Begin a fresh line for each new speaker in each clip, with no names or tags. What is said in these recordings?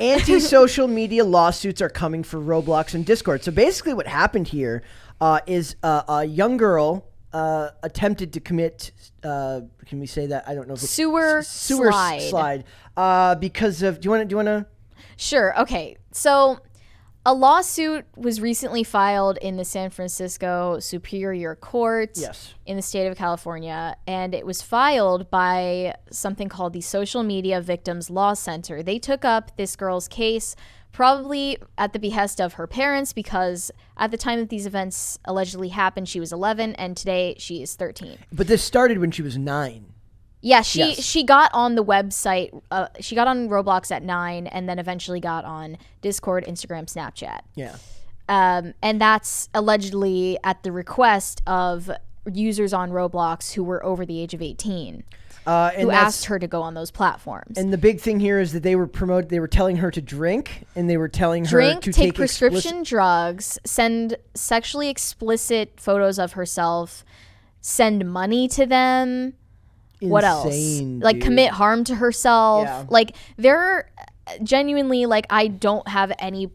Anti-social media lawsuits are coming for Roblox and Discord. So basically what happened here is a young girl attempted to commit, can we say that? I don't know. If
sewer slide.
Because of, do you want to?
Sure. Okay. So a lawsuit was recently filed in the San Francisco Superior Court in the state of California, and it was filed by something called the Social Media Victims Law Center. They took up this girl's case probably at the behest of her parents, because at the time that these events allegedly happened, she was 11, and today she is 13.
But this started when she was 9.
Yeah, she got on the website. She got on Roblox at 9, and then eventually got on Discord, Instagram, Snapchat.
Yeah.
And that's allegedly at the request of users on Roblox who were over the age of 18, who asked her to go on those platforms.
And the big thing here is that they were telling her to drink, and they were telling her to take
prescription drugs, send sexually explicit photos of herself, send money to them. What else? Like, commit harm to herself.
Yeah.
Like, they're genuinely, like, I don't have any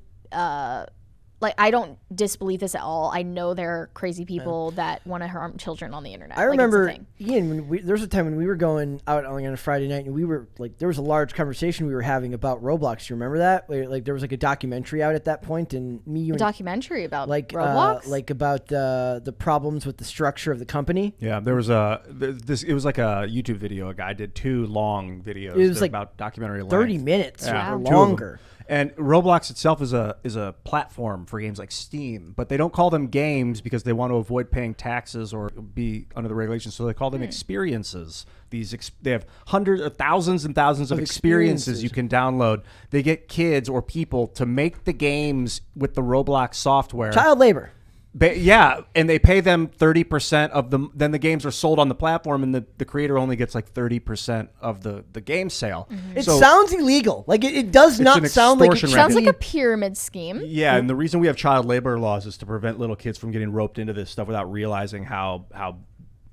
I don't disbelieve this at all. I know there are crazy people that want to harm children on the internet.
I remember, Ian, there was a time when we were going out on a Friday night, and we were like, there was a large conversation we were having about Roblox. Do you remember that? Where, there was like a documentary out at that point, and
a documentary about Roblox,
about the problems with the structure of the company.
Yeah, there was it was like a YouTube video. A guy did 2 long videos.
It was like
about documentary
30
length.
minutes
or
longer.
And Roblox itself is a platform for games like Steam, but they don't call them games because they want to avoid paying taxes or be under the regulations. So they call them experiences. They have hundreds of thousands and thousands of experiences you can download. They get kids or people to make the games with the Roblox software.
Child labor.
Yeah, and they pay them 30% of them. Then the games are sold on the platform, and the creator only gets like 30% of the game sale.
Mm-hmm. It sounds illegal. Like it does not sound like it
sounds like a pyramid scheme.
Yeah, and the reason we have child labor laws is to prevent little kids from getting roped into this stuff without realizing how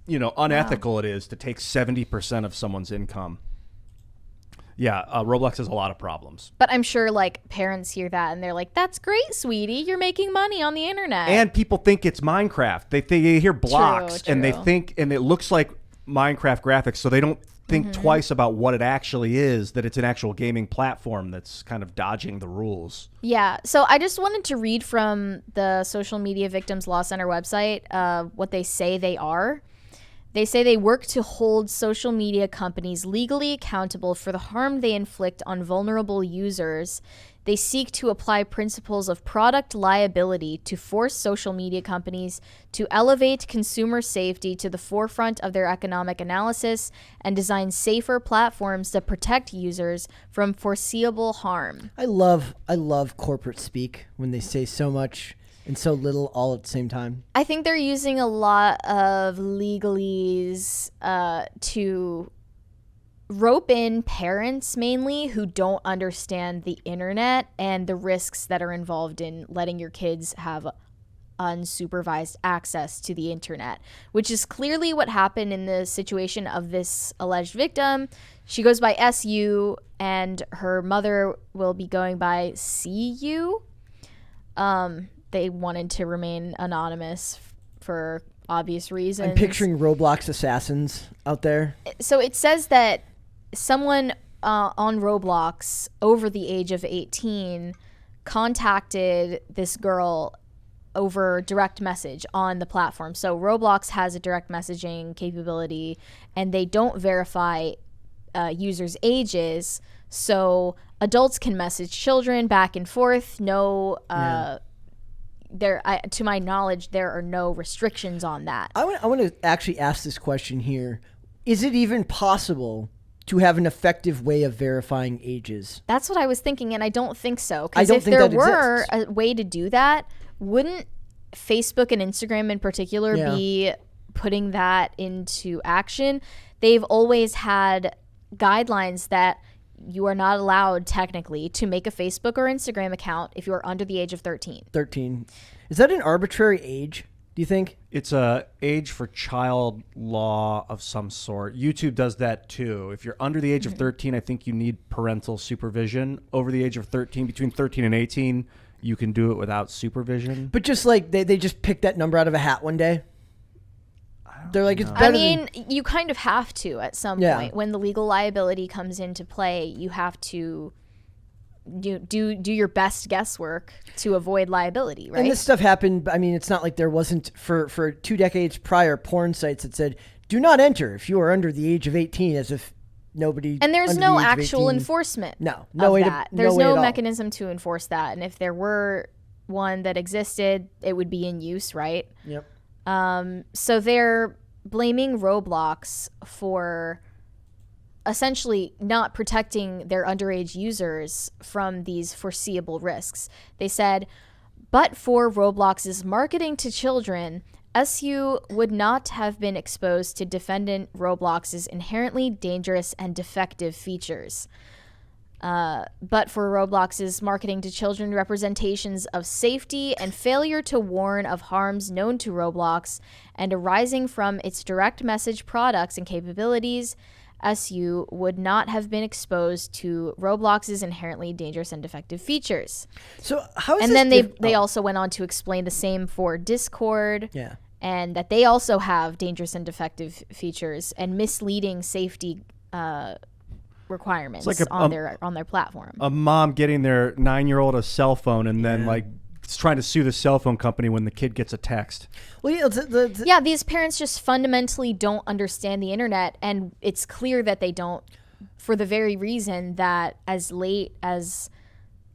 unethical it is to take 70% of someone's income. Yeah, Roblox has a lot of problems.
But I'm sure parents hear that and they're like, "That's great, sweetie. You're making money on the internet."
And people think it's Minecraft. They hear blocks
True.
and they think, and it looks like Minecraft graphics, so they don't think twice about what it actually is, that it's an actual gaming platform that's kind of dodging the rules.
Yeah. So I just wanted to read from the Social Media Victims Law Center website what they say they are. They say they work to hold social media companies legally accountable for the harm they inflict on vulnerable users. They seek to apply principles of product liability to force social media companies to elevate consumer safety to the forefront of their economic analysis and design safer platforms that protect users from foreseeable harm.
I love corporate speak when they say so much and so little all at the same time.
I think they're using a lot of legalese to rope in parents mainly who don't understand the internet and the risks that are involved in letting your kids have unsupervised access to the internet, which is clearly what happened in the situation of this alleged victim. She goes by SU and her mother will be going by CU. They wanted to remain anonymous for obvious reasons.
I'm picturing Roblox assassins out there.
So it says that someone on Roblox over the age of 18 contacted this girl over direct message on the platform. So Roblox has a direct messaging capability, and they don't verify users' ages. So adults can message children back and forth. To my knowledge, there are no restrictions on that.
I want to actually ask this question here. Is it even possible to have an effective way of verifying ages?
That's what I was thinking, and I don't think so. Because if there were a way to do that, wouldn't Facebook and Instagram in particular be putting that into action? They've always had guidelines that you are not allowed technically to make a Facebook or Instagram account if you are under the age of 13.
13. Is that an arbitrary age? Do you think?
It's a age for child law of some sort. YouTube does that too. If you're under the age of 13, I think you need parental supervision. Over the age of 13, between 13 and 18, you can do it without supervision.
But just like they just picked that number out of a hat one day. They're like, it's better
I mean, you kind of have to at some
Yeah.
point. When the legal liability comes into play, you have to do your best guesswork to avoid liability, right?
And this stuff happened. I mean, it's not like there wasn't for 2 decades prior porn sites that said, "Do not enter if you are under the age of 18," as if nobody.
And there's
under
no
the age of
actual
18
enforcement.
No way
of
to-
that.
no
There's
way
no
at all.
mechanism to enforce that. And if there were one that existed, it would be in use, right?
Yep.
So they're blaming Roblox for essentially not protecting their underage users from these foreseeable risks. They said, but for Roblox's marketing to children, SU would not have been exposed to defendant Roblox's inherently dangerous and defective features. But for Roblox's marketing to children representations of safety and failure to warn of harms known to Roblox and arising from its direct message products and capabilities, SU would not have been exposed to Roblox's inherently dangerous and defective features.
So how is
And
this
then they also went on to explain the same for Discord.
Yeah.
And that they also have dangerous and defective features and misleading safety requirements
It's like
on their platform.
A mom getting their 9-year-old a cell phone and then like trying to sue the cell phone company when the kid gets a text.
Well, yeah,
Yeah, these parents just fundamentally don't understand the internet, and it's clear that they don't, for the very reason that as late as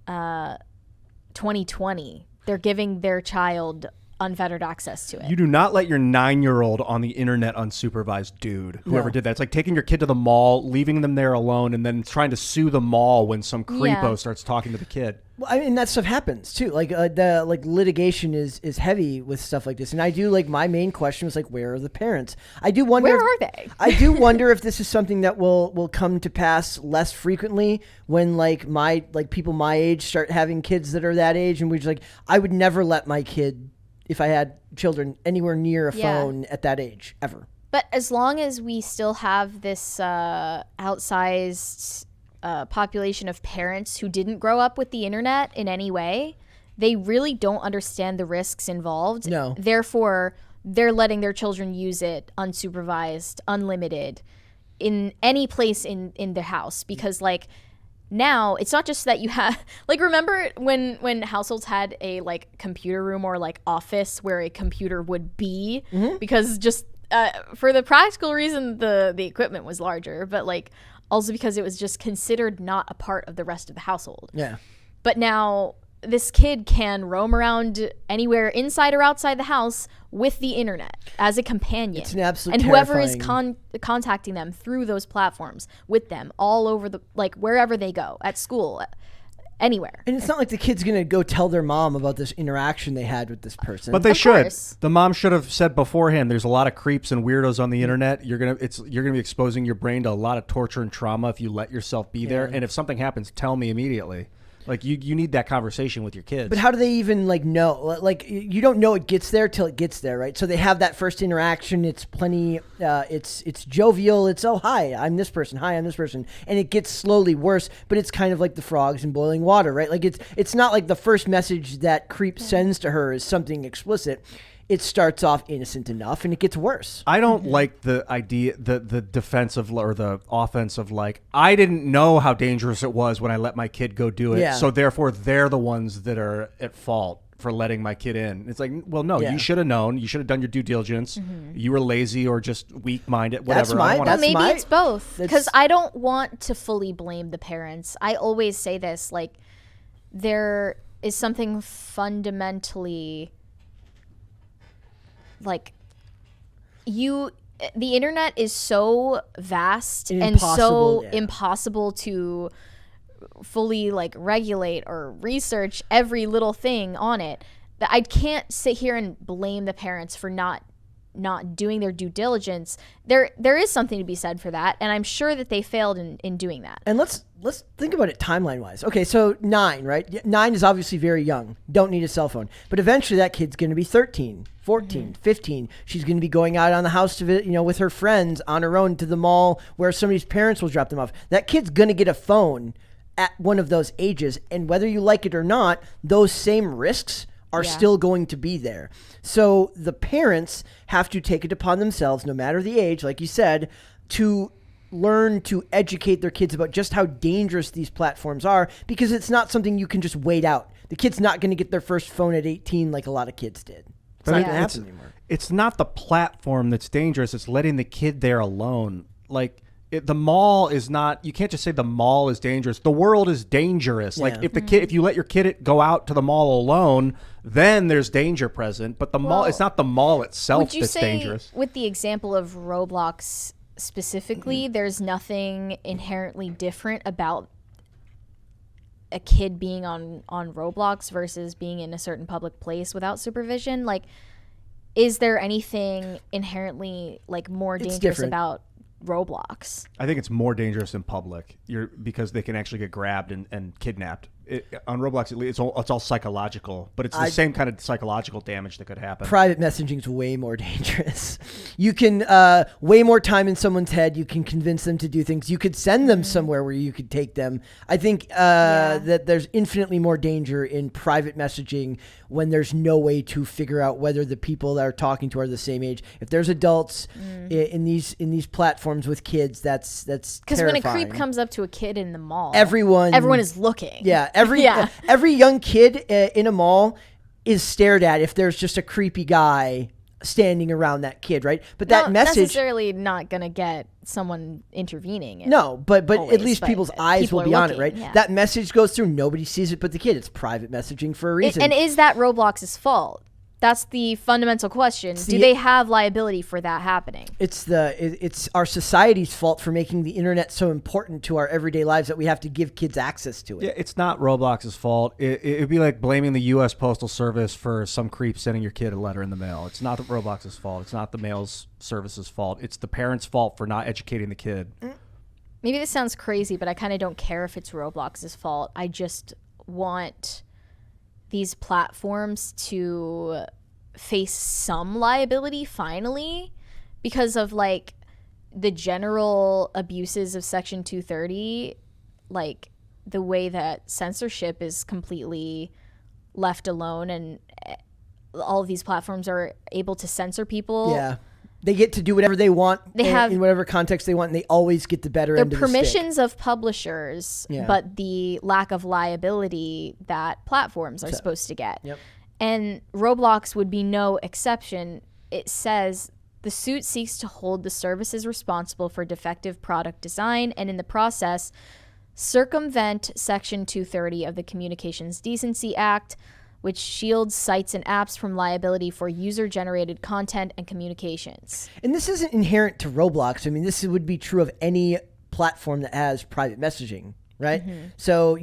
2020, they're giving their child unfettered access to it.
You do not let your 9-year-old on the internet unsupervised, dude. Whoever
No.
did that. It's like taking your kid to the mall, leaving them there alone, and then trying to sue the mall when some creepo starts talking to the kid.
Well, I mean, that stuff happens too. Like the litigation is heavy with stuff like this, and I do like my main question was like, where are the parents? I do wonder
Where are they?
I do wonder if this is something that will come to pass less frequently when people my age start having kids that are that age, and we're just like, I would never let my kid, if I had children, anywhere near a phone at that age ever.
But as long as we still have this outsized population of parents who didn't grow up with the internet in any way, they really don't understand the risks involved.
No.
Therefore, they're letting their children use it unsupervised, unlimited, in any place in their house. Because, like, now it's not just that you have, like, remember when households had a like computer room or like office where a computer would be, because just for the practical reason the equipment was larger, but like also because it was just considered not a part of the rest of the household.
Yeah.
But now this kid can roam around anywhere inside or outside the house with the internet as a companion.
It's an absolute
and whoever is
terrifying-
contacting them through those platforms with them all over the, like, wherever they go, at school, anywhere.
And it's not like the kid's gonna go tell their mom about this interaction they had with this person.
But they
Of
should.
course.
The mom should have said beforehand, there's a lot of creeps and weirdos on the internet. You're gonna be exposing your brain to a lot of torture and trauma if you let yourself be there. And if something happens, tell me immediately. Like you need that conversation with your kids.
But how do they even like know? Like you don't know it gets there till it gets there, right? So they have that first interaction. It's plenty. It's jovial. It's hi, I'm this person. Hi, I'm this person, and it gets slowly worse. But it's kind of like the frogs in boiling water, right? Like it's not like the first message that creep sends to her is something explicit. It starts off innocent enough, and it gets worse.
I don't like the idea, the defensive or the offensive, like, I didn't know how dangerous it was when I let my kid go do it.
Yeah.
So therefore they're the ones that are at fault for letting my kid in. It's like, well, no,
Yeah.
you should have known. You should have done your due diligence. You were lazy or just weak-minded,
That's
whatever. I don't wanna-
Well, maybe
my-
it's both,
that's-
because I don't want to fully blame the parents. I always say this, like, there is something fundamentally, like, the internet is so vast and so
Impossible, yeah.
impossible to fully like regulate or research every little thing on it, that I can't sit here and blame the parents for not not doing their due diligence, there is something to be said for that, and I'm sure that they failed in doing that.
And let's think about it timeline wise. Okay, so 9, right? 9 is obviously very young. Don't need a cell phone. But eventually that kid's going to be 13, 14, 15. She's going to be going out on the house to with her friends on her own to the mall where somebody's parents will drop them off. That kid's going to get a phone at one of those ages, and whether you like it or not, those same risks are still going to be there. So the parents have to take it upon themselves, no matter the age, like you said, to learn to educate their kids about just how dangerous these platforms are, because it's not something you can just wait out. The kid's not going to get their first phone at 18 like a lot of kids did. It's not going to happen anymore.
It's not the platform that's dangerous. It's letting the kid there alone. Like, the mall is not, you can't just say the mall is dangerous. The world is dangerous.
Yeah.
Like if you let your kid go out to the mall alone, then there's danger present. But the mall, it's not the mall itself that's dangerous.
With the example of Roblox specifically, there's nothing inherently different about a kid being on Roblox versus being in a certain public place without supervision? Like, is there anything inherently like more dangerous about Roblox?
I think it's more dangerous in public because they can actually get grabbed and kidnapped. On Roblox, it's all psychological, but it's the same kind of psychological damage that could happen.
Private messaging is way more dangerous. You can way more time in someone's head. You can convince them to do things. You could send them somewhere where you could take them. I think that there's infinitely more danger in private messaging when there's no way to figure out whether the people that are talking to are the same age. If there's adults in these platforms with kids, that's
because when a creep comes up to a kid in the mall,
everyone
is looking.
Yeah. Every young kid in a mall is stared at if there's just a creepy guy standing around that kid, right? But that message
necessarily not gonna get someone intervening.
No, but
always,
at least people's eyes
people
will be on it, right?
Yeah.
That message goes through, nobody sees it but the kid. It's private messaging for a reason.
And is that Roblox's fault? That's the fundamental question. Do they have liability for that happening?
It's our society's fault for making the internet so important to our everyday lives that we have to give kids access to it.
Yeah, it's not Roblox's fault. It'd be like blaming the U.S. Postal Service for some creep sending your kid a letter in the mail. It's not Roblox's fault. It's not the mail service's fault. It's the parents' fault for not educating the kid.
Maybe this sounds crazy, but I kind of don't care if it's Roblox's fault. I just want these platforms to face some liability finally, because of like the general abuses of Section 230, like the way that censorship is completely left alone, and all of these platforms are able to censor people.
Yeah. They get to do whatever they want in whatever context they want, and they always get the better end of the stick.
They're permissions of publishers, but the lack of liability that platforms are supposed to get.
Yep.
And Roblox would be no exception. It says the suit seeks to hold the services responsible for defective product design and in the process circumvent Section 230 of the Communications Decency Act, which shields sites and apps from liability for user-generated content and communications.
And this isn't inherent to Roblox. I mean, this would be true of any platform that has private messaging, right? Mm-hmm. So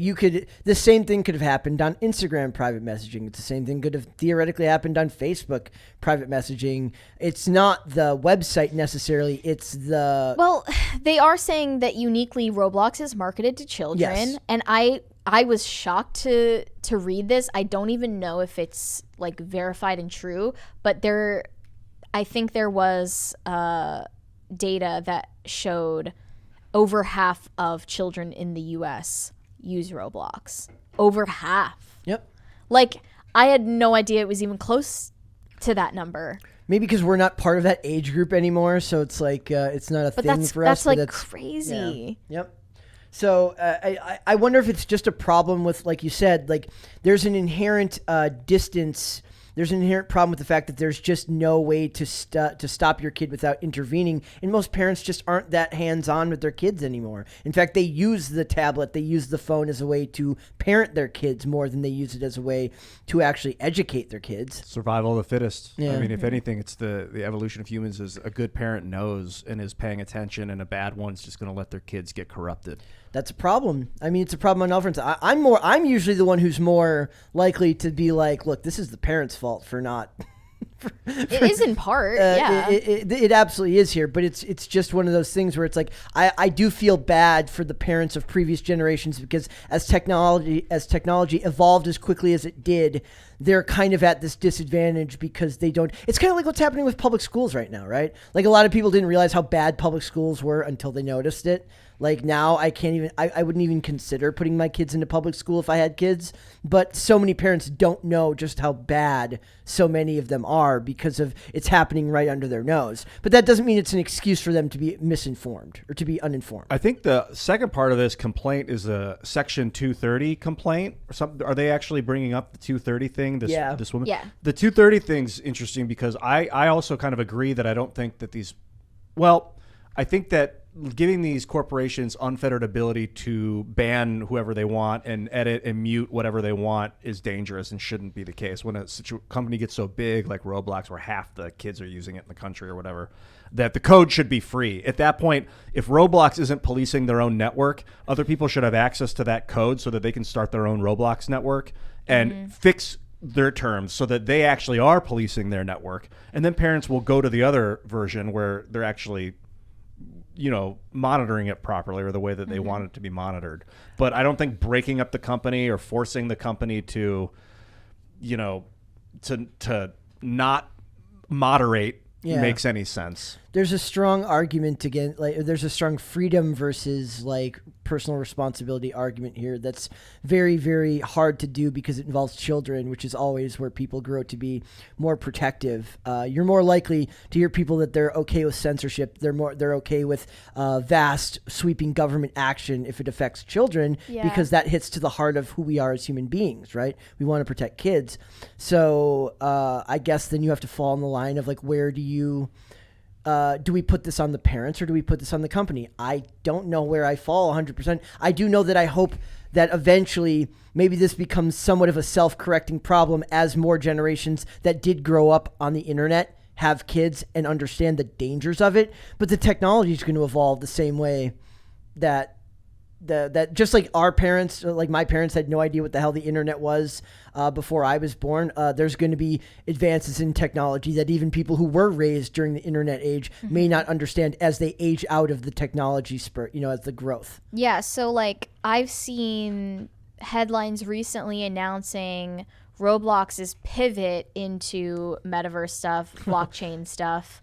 the same thing could have happened on Instagram private messaging. It's the same thing could have theoretically happened on Facebook private messaging. It's not the website necessarily. It's the...
Well, they are saying that uniquely Roblox is marketed to children.
Yes.
And I was shocked to read this. I don't even know if it's like verified and true, but I think there was data that showed over half of children in the US use Roblox. Over half.
Yep.
Like, I had no idea it was even close to that number.
Maybe because we're not part of that age group anymore, so it's like it's not a thing for us.
That's like crazy.
Yeah. Yep. So I wonder if it's just a problem with, like you said, like there's an inherent distance. There's an inherent problem with the fact that there's just no way to stop your kid without intervening. And most parents just aren't that hands-on with their kids anymore. In fact, they use the tablet, they use the phone as a way to parent their kids more than they use it as a way to actually educate their kids.
Survival of the fittest.
Yeah.
I mean, if anything, it's the evolution of humans is a good parent knows and is paying attention, and a bad one's just going to let their kids get corrupted.
That's a problem. I mean, it's a problem on all fronts. I'm usually the one who's more likely to be like, look, this is the parents' fault for not
It is in part, yeah.
It absolutely is here, but it's just one of those things where it's like I do feel bad for the parents of previous generations because as technology evolved as quickly as it did, they're kind of at this disadvantage because they don't. It's kind of like what's happening with public schools right now, right? Like a lot of people didn't realize how bad public schools were until they noticed it. Like now I can't even, I wouldn't even consider putting my kids into public school if I had kids, but so many parents don't know just how bad so many of them are because of it's happening right under their nose. But that doesn't mean it's an excuse for them to be misinformed or to be uninformed.
I think the second part of this complaint is a Section 230 complaint or something. Are they actually bringing up the 230 thing? This woman?
Yeah.
The 230 thing's interesting because I also kind of agree that I don't think that I think that giving these corporations unfettered ability to ban whoever they want and edit and mute whatever they want is dangerous and shouldn't be the case. When a company gets so big like Roblox where half the kids are using it in the country or whatever, that the code should be free. At that point, if Roblox isn't policing their own network, other people should have access to that code so that they can start their own Roblox network and fix their terms so that they actually are policing their network. And then parents will go to the other version where they're actually monitoring it properly or the way that they want it to be monitored. But I don't think breaking up the company or forcing the company to not moderate makes any sense.
There's a strong argument there's a strong freedom versus like personal responsibility argument here that's very, very hard to do because it involves children, which is always where people grow to be more protective. You're more likely to hear people that they're okay with censorship. They're okay with vast sweeping government action if it affects children because that hits to the heart of who we are as human beings, right? We want to protect kids. So I guess then you have to fall in the line of like, where do we put this on the parents or do we put this on the company? I don't know where I fall 100%. I do know that I hope that eventually maybe this becomes somewhat of a self-correcting problem as more generations that did grow up on the internet have kids and understand the dangers of it. But the technology is going to evolve the same way that just like our parents, like my parents had no idea what the hell the internet was before I was born. There's going to be advances in technology that even people who were raised during the internet age may not understand as they age out of the technology spurt, as the growth.
Yeah. So like I've seen headlines recently announcing Roblox's pivot into metaverse stuff, blockchain stuff.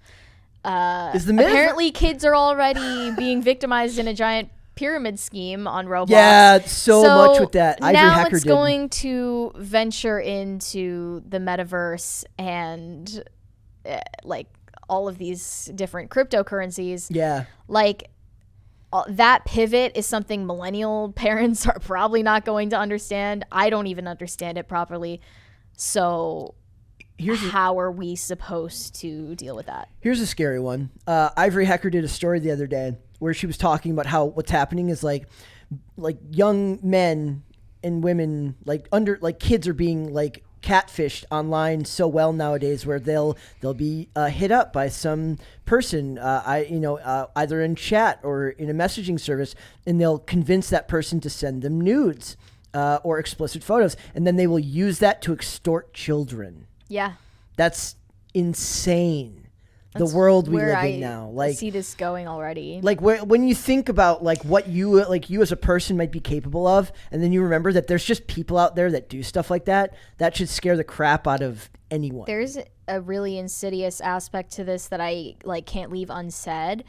Apparently kids are already being victimized in a giant pyramid scheme on Roblox.
Yeah, so much with that.
Now it's going to venture into the metaverse and like all of these different cryptocurrencies.
Yeah.
Like that pivot is something millennial parents are probably not going to understand. I don't even understand it properly. So how are we supposed to deal with that?
Here's a scary one. Ivory Hecker did a story the other day where she was talking about how what's happening is like young men and women, like kids are being like catfished online so well nowadays, where they'll be hit up by some person, either in chat or in a messaging service, and they'll convince that person to send them nudes or explicit photos, and then they will use that to extort children.
Yeah,
that's insane. The world we live in now,
I see this going already.
Like when you think about like what you as a person might be capable of, and then you remember that there's just people out there that do stuff like that, that should scare the crap out of anyone.
There's a really insidious aspect to this that I can't leave unsaid.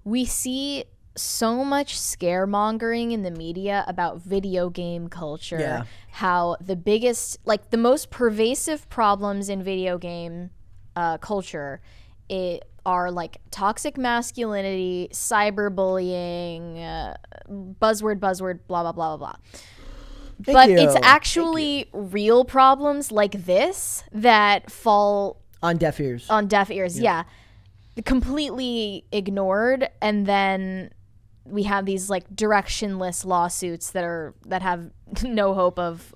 We see so much scaremongering in the media about video game culture.
Yeah.
How the most pervasive problems in video game culture are like toxic masculinity, cyberbullying, buzzword, blah, blah, blah, blah, blah. But it's actually real problems like this that fall
on deaf ears.
Yeah. Completely ignored, and then we have these like directionless lawsuits that have no hope of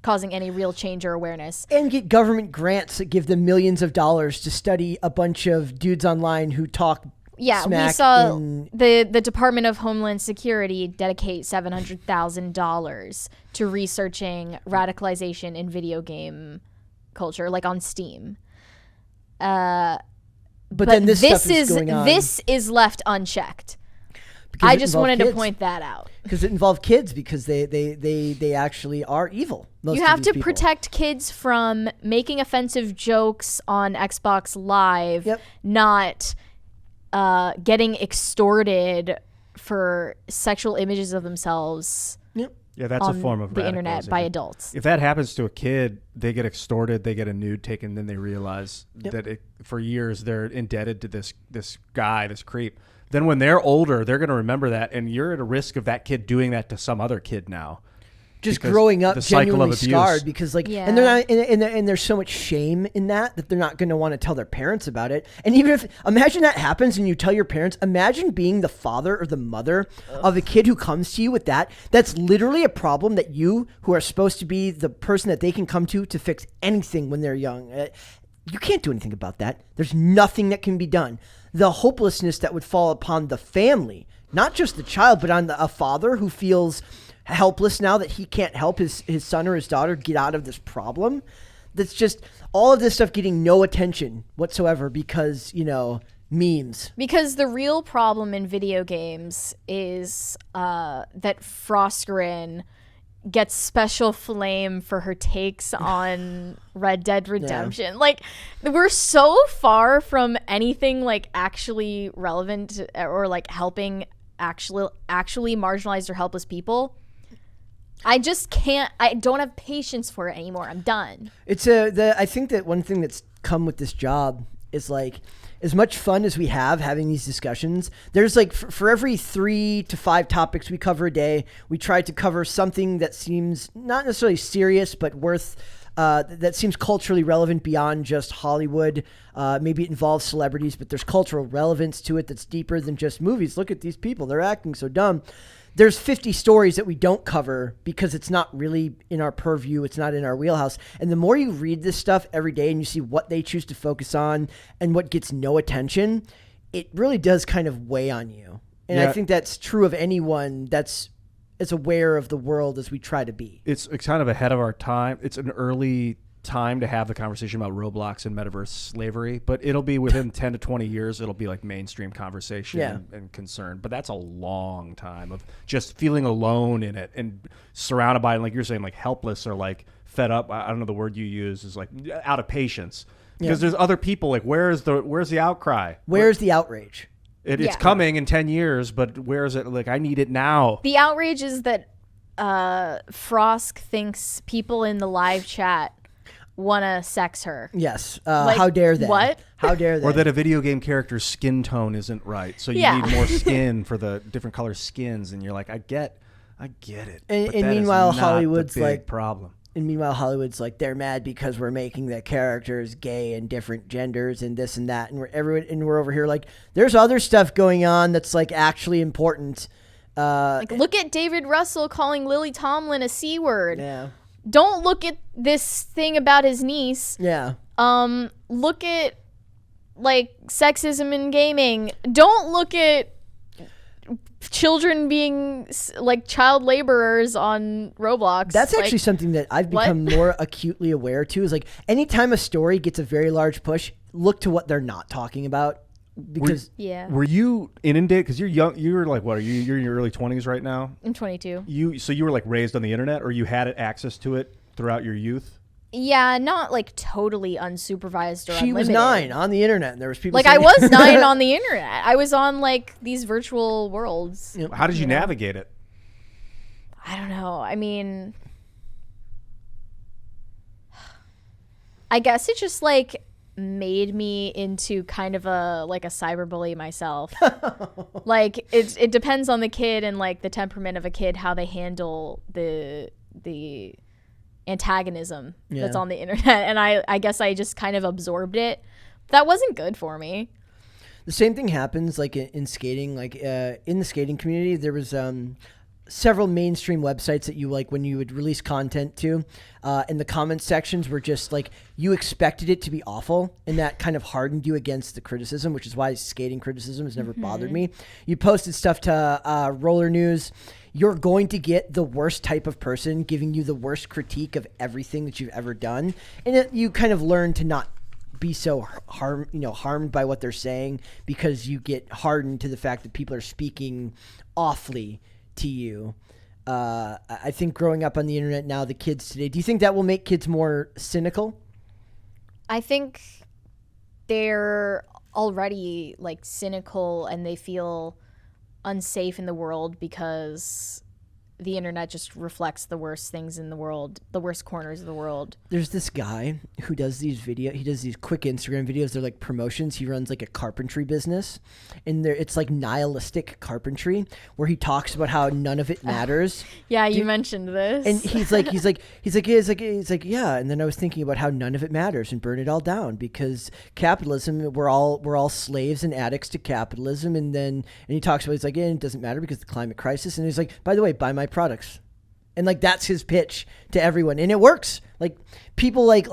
causing any real change or awareness.
And get government grants that give them millions of dollars to study a bunch of dudes online who talk smack.
We saw the Department of Homeland Security dedicate $700,000 to researching radicalization in video game culture, like on Steam.
But then this stuff is going on.
This is left unchecked.
Because
I
it
just
involved
wanted to
kids.
point that out.
Because it involved kids, because they actually are evil. Most
You
of
have
these
to
people.
protect kids from making offensive jokes on Xbox Live,
Yep.
not getting extorted for sexual images of themselves
Yep.
Yeah, that's a
on
form of
the internet by
radicalization.
adults.
If that happens to a kid, they get extorted, they get a nude taken, then they realize that for years they're indebted to this guy, this creep. Then when they're older, they're going to remember that, and you're at a risk of that kid doing that to some other kid now.
Just
Because
growing up
the cycle
genuinely
of abuse.
scarred, because like,
Yeah.
and they're not, and there's so much shame in that they're not going to want to tell their parents about it. And even if, imagine that happens and you tell your parents, imagine being the father or the mother of a kid who comes to you with that. That's literally a problem that you, who are supposed to be the person that they can come to fix anything when they're young. You can't do anything about that. There's nothing that can be done. The hopelessness that would fall upon the family, not just the child, but on a father who feels helpless now that he can't help his son or his daughter get out of this problem. That's just all of this stuff getting no attention whatsoever because, memes.
Because the real problem in video games is that Frostgrin gets special flame for her takes on Red Dead Redemption. Like, we're so far from anything like actually relevant or like helping actually marginalized or helpless people. I just can't. I don't have patience for it anymore. I'm done.
I think that one thing that's come with this job is like, as much fun as we have having these discussions, there's like for every 3 to 5 topics we cover a day, we try to cover something that seems not necessarily serious, but worth that seems culturally relevant beyond just Hollywood. Maybe it involves celebrities, but there's cultural relevance to it that's deeper than just movies. Look at these people. They're acting so dumb. There's 50 stories that we don't cover because it's not really in our purview. It's not in our wheelhouse. And the more you read this stuff every day and you see what they choose to focus on and what gets no attention, it really does kind of weigh on you. And I think that's true of anyone that's as aware of the world as we try to be.
It's kind of ahead of our time. It's an early time to have the conversation about Roblox and metaverse slavery, but it'll be within 10 to 20 years. It'll be like mainstream conversation and concern. But that's a long time of just feeling alone in it and surrounded by, like you're saying, like helpless or like fed up. I don't know the word you use is like out of patience because there's other people. Like where's the outcry?
Where's the outrage?
It's coming in 10 years, but where is it? Like I need it now.
The outrage is that Frosk thinks people in the live chat want to sex her.
Yes.
Like,
how dare they?
what?
How dare they?
Or that a video game character's skin tone isn't right. So you need more skin for the different color skins. And you're like, I get it.
And
but that is
meanwhile,
not
Hollywood's
the big
like-
problem.
And meanwhile, Hollywood's like, they're mad because we're making the characters gay and different genders and this and that. And we're over here like, there's other stuff going on that's like actually important.
Like, look at David Russell calling Lily Tomlin a C word.
Yeah.
Don't look at this thing about his niece.
Yeah.
Look at like sexism in gaming. Don't look at children being like child laborers on Roblox.
That's
like,
actually something that I've become more acutely aware to is like anytime a story gets a very large push, look to what they're not talking about. Because
Were you inundated? Because you're young. You're like, what are you? You're in your early 20s right now.
I'm 22.
So you were like raised on the internet, or you had access to it throughout your youth?
Yeah, not like totally unsupervised or
she was
unlimited.
9 on the internet and there was people
Like
saying,
I was 9 on the internet. I was on like these virtual worlds.
Yep.
How did you navigate it?
I don't know. I mean, I guess it just like made me into kind of a cyberbully myself. Like it depends on the kid and like the temperament of a kid how they handle the antagonism that's on the internet, and I guess I just kind of absorbed it. That wasn't good for me.
The same thing happens like in skating. Like in the skating community, there was several mainstream websites that you like when you would release content to, and the comment sections were just like you expected it to be awful, and that kind of hardened you against the criticism, which is why skating criticism has never bothered me. You posted stuff to Roller News. You're going to get the worst type of person giving you the worst critique of everything that you've ever done, and you kind of learn to not be so harmed by what they're saying, because you get hardened to the fact that people are speaking awfully to you. I think growing up on the internet now, the kids today, do you think that will make kids more cynical?
I think they're already like cynical and they feel unsafe in the world because the internet just reflects the worst things in the world, the worst corners of the world.
There's this guy who does these he does these quick Instagram videos. They're like promotions. He runs like a carpentry business, and it's like nihilistic carpentry, where he talks about how none of it matters.
Yeah, you mentioned this.
And he's like, yeah. And then I was thinking about how none of it matters and burn it all down, because capitalism, we're all slaves and addicts to capitalism. And he talks about, he's like, yeah, it doesn't matter because of the climate crisis. And he's like, by the way, buy my products. And like, that's his pitch to everyone, and it works. Like, people like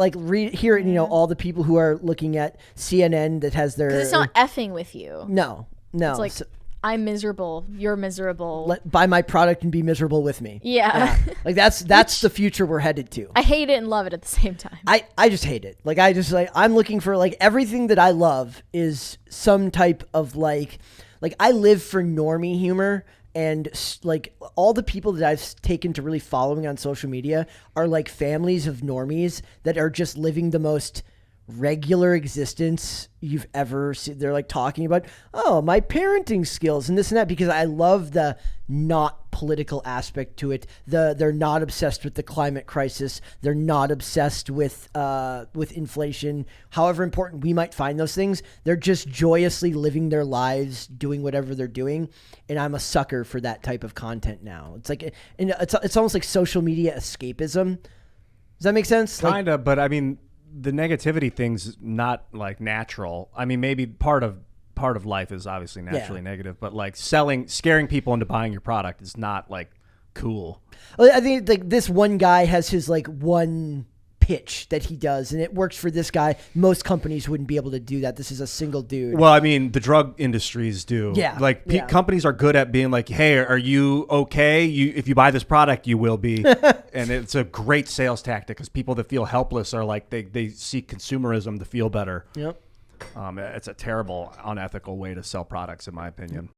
hear it. All the people who are looking at CNN that has their,
'cause it's not effing with you.
No.
It's like, I'm miserable, you're miserable.
Buy my product and be miserable with me.
Yeah.
Like, that's the future we're headed to.
I hate it and love it at the same time.
I just hate it. Like, I'm looking for, like, everything that I love is some type of like I live for normie humor. And like, all the people that I've taken to really following on social media are like families of normies that are just living the most regular existence you've ever seen. They're like talking about, oh, my parenting skills and this and that, because I love the not political aspect to it. They're not obsessed with the climate crisis. They're not obsessed with inflation. However important we might find those things, they're just joyously living their lives, doing whatever they're doing. And I'm a sucker for that type of content now. It's like, and it's almost like social media escapism. Does that make sense?
Kind of, but I mean, the negativity thing's not like natural. I mean, maybe part of life is obviously naturally negative, but like scaring people into buying your product is not like cool.
Well, I think like this one guy has his like one pitch that he does, and it works for this guy. Most companies wouldn't be able to do that. This is a single dude.
Well, I mean, the drug industries do.
Yeah.
Like companies are good at being like, hey, are you okay? If you buy this product, you will be. And it's a great sales tactic, because people that feel helpless are like, they seek consumerism to feel better.
Yep.
It's a terrible, unethical way to sell products, in my opinion.